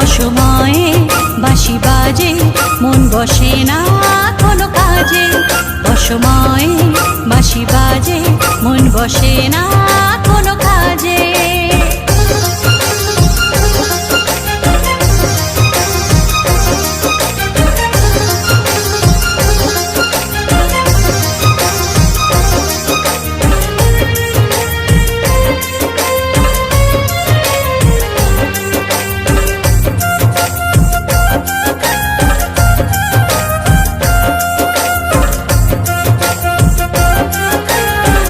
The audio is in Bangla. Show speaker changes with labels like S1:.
S1: অসময়ে বাঁশি বাজে মন বসে না কোনো কাজে, অসময়ে বাঁশি বাজে মন বসে না